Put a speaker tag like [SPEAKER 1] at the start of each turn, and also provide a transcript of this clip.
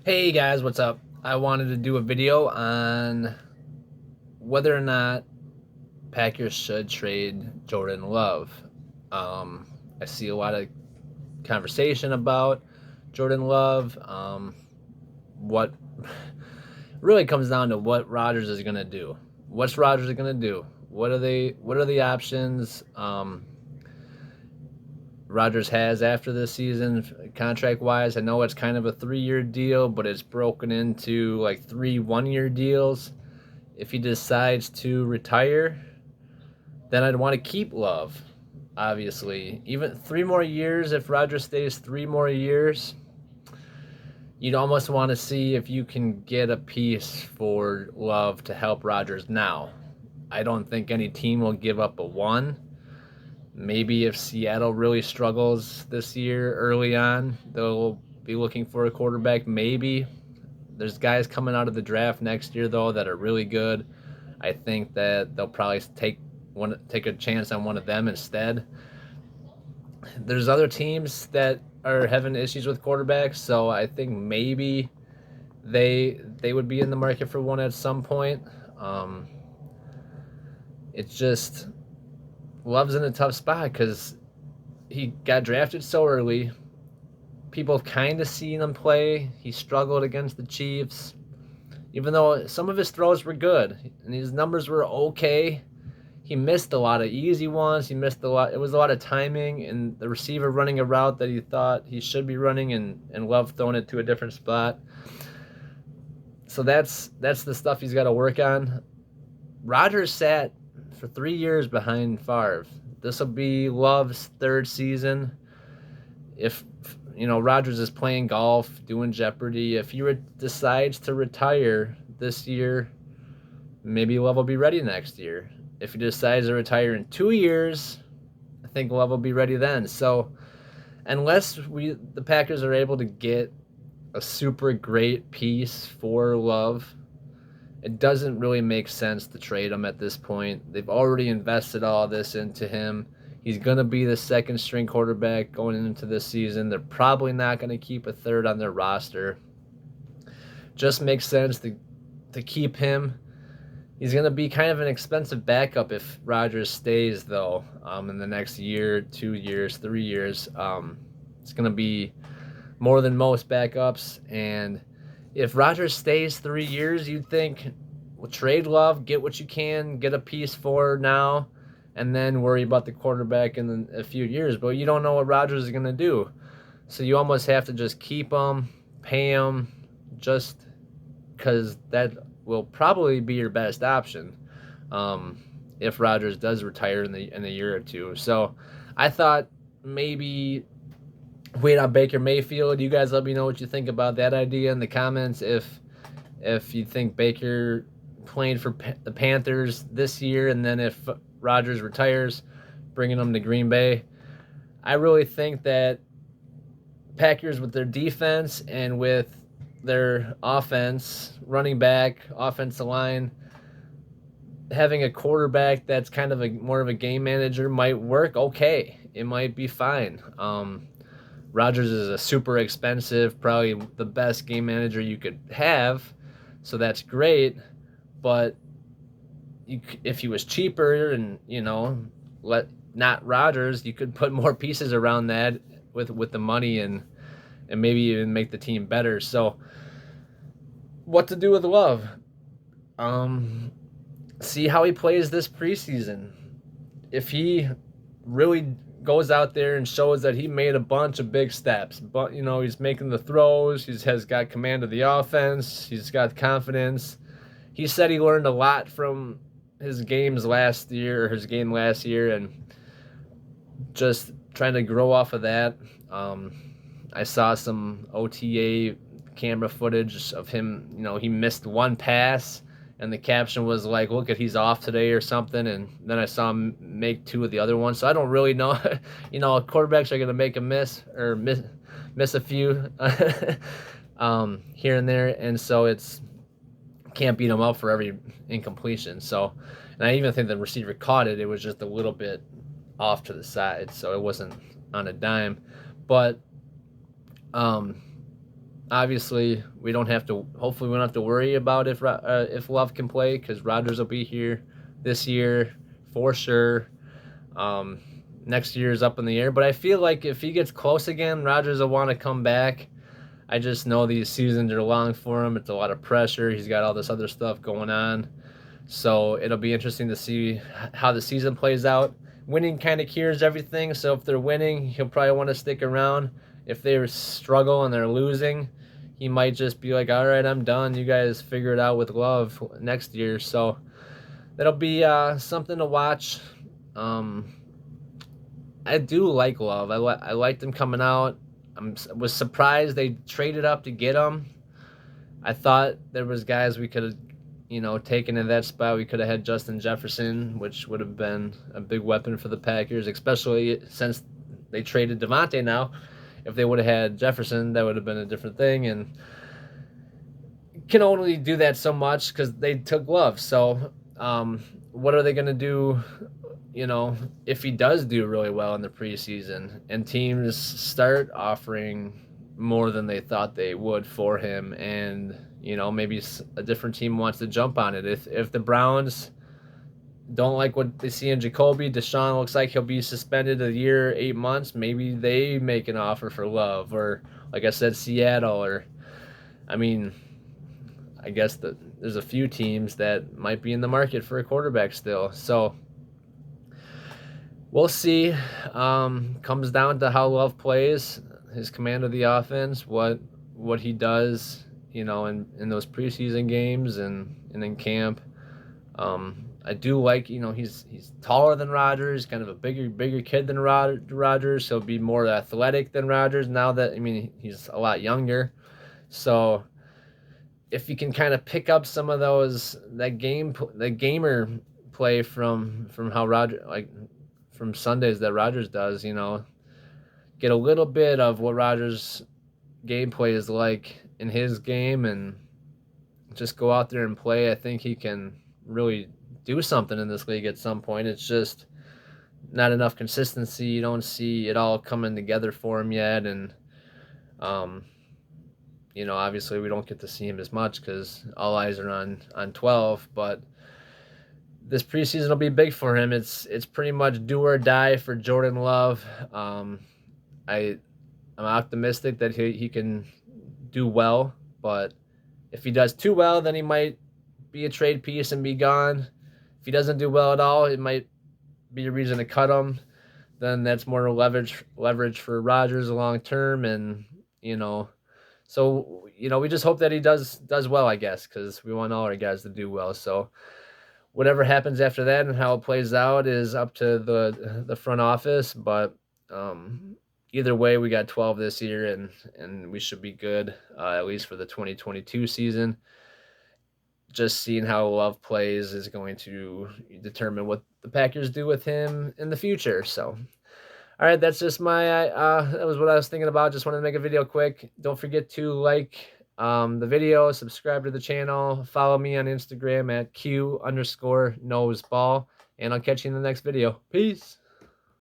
[SPEAKER 1] Hey guys, what's up? I wanted to do a video on whether or not Packers should trade Jordan Love. Um, I see a lot of conversation about Jordan Love. What really comes down to what Rodgers is gonna do. What's Rodgers gonna do? What are the options? Rodgers has after this season, contract wise. I know it's kind of a 3 year deal, but it's broken into like three 1 year deals. If he decides to retire, then I'd want to keep Love, obviously. Even 3 more years, if Rodgers stays 3 more years, you'd almost want to see if you can get a piece for Love to help Rodgers now. I don't think any team will give up a one. Maybe if Seattle really struggles this year early on, they'll be looking for a quarterback. Maybe. There's guys coming out of the draft next year though that are really good. I think that they'll probably take a chance on one of them instead. There's other teams that are having issues with quarterbacks, so I think maybe they would be in the market for one at some point. Um, it's just Love's in a tough spot because he got drafted so early. People have kind of seen him play. He struggled against the Chiefs, even though some of his throws were good and his numbers were okay. He missed a lot of easy ones. He missed a lot. It was a lot of timing and the receiver running a route that he thought he should be running, and Love throwing it to a different spot. So that's the stuff he's got to work on. Rodgers sat for 3 years behind Favre. This will be Love's third season. If Rodgers is playing golf, doing Jeopardy, if he decides to retire this year, maybe Love will be ready next year. If he decides to retire in 2 years, I think Love will be ready then. So unless the Packers are able to get a super great piece for Love, it doesn't really make sense to trade him at this point. They've already invested all this into him. He's going to be the second string quarterback going into this season. They're probably not going to keep a third on their roster. Just makes sense to keep him. He's going to be kind of an expensive backup if Rodgers stays, though, in the next year, 2 years, 3 years. It's going to be more than most backups. And if Rodgers stays 3 years, you'd think, well, trade Love, get what you can, get a piece for now, and then worry about the quarterback in a few years. But you don't know what Rodgers is going to do. So you almost have to just keep him, pay him, just because that will probably be your best option if Rodgers does retire in a year or two. So I thought maybe wait on Baker Mayfield. You guys let me know what you think about that idea in the comments. If you think Baker playing for the Panthers this year, and then if Rodgers retires, bringing him to Green Bay. I really think that Packers with their defense and with their offense, running back, offensive line, having a quarterback that's kind of more of a game manager might work okay. It might be fine. Rodgers is a super expensive, probably the best game manager you could have, so that's great. But if he was cheaper and not Rodgers, you could put more pieces around that with the money and maybe even make the team better. So what to do with Love? See how he plays this preseason. If he really goes out there and shows that he made a bunch of big steps, but he's making the throws, has got command of the offense, he's got confidence. He said he learned a lot from his games last year, or his game last year, and just trying to grow off of that. I saw some OTA camera footage of him. He missed one pass, and the caption was like, "Look at, he's off today" or something. And then I saw him make two of the other ones. So I don't really know. Quarterbacks are going to make a miss or miss a few here and there, and so it's can't beat him up for every incompletion. So, and I even think the receiver caught it. It was just a little bit off to the side, so it wasn't on a dime. But Obviously, we don't have to. Hopefully, we don't have to worry about if Love can play, because Rodgers will be here this year for sure. Um, Next year is up in the air, but I feel like if he gets close again, Rodgers will want to come back. I just know these seasons are long for him. It's a lot of pressure. He's got all this other stuff going on. So it'll be interesting to see how the season plays out. Winning kind of cures everything. So if they're winning, he'll probably want to stick around. If they struggle and they're losing, he might just be like, all right, I'm done. You guys figure it out with Love next year. So that'll be something to watch. Um, I do like Love. I liked him coming out. Was surprised they traded up to get him. I thought there was guys we could have, taken in that spot. We could have had Justin Jefferson, which would have been a big weapon for the Packers, especially since they traded Devontae now. If they would have had Jefferson, that would have been a different thing. And can only do that so much because they took Love. So what are they going to do, if he does do really well in the preseason and teams start offering more than they thought they would for him, and maybe a different team wants to jump on it. If the Browns don't like what they see in Jacoby, Deshaun looks like he'll be suspended a year, 8 months, maybe they make an offer for Love, or like I said, Seattle, or I guess that there's a few teams that might be in the market for a quarterback still. So we'll see. Comes down to how Love plays, his command of the offense, what he does, in those preseason games and in camp. I do like, he's taller than Rodgers, kind of a bigger kid than Rodgers. So he'll be more athletic than Rodgers now that, he's a lot younger. So if you can kind of pick up some of that gamer play from how Rodgers, like from Sundays that Rodgers does, get a little bit of what Rodgers' gameplay is like in his game and just go out there and play, I think he can really do something in this league at some point. It's just not enough consistency. You don't see it all coming together for him yet, and obviously we don't get to see him as much because all eyes are on 12, but this preseason will be big for him. It's pretty much do or die for Jordan Love. I'm optimistic that he can do well, but if he does too well, then he might be a trade piece and be gone. If he doesn't do well at all, it might be a reason to cut him. Then that's more leverage for Rodgers long term, and so we just hope that he does well, I guess, because we want all our guys to do well. So whatever happens after that and how it plays out is up to the front office, but either way, we got 12 this year, and we should be good, at least for the 2022 season. Just seeing how Love plays is going to determine what the Packers do with him in the future. So, all right, that's just that was what I was thinking about. Just wanted to make a video quick. Don't forget to like the video, subscribe to the channel, follow me on Instagram at Q_noseball, and I'll catch you in the next video. Peace.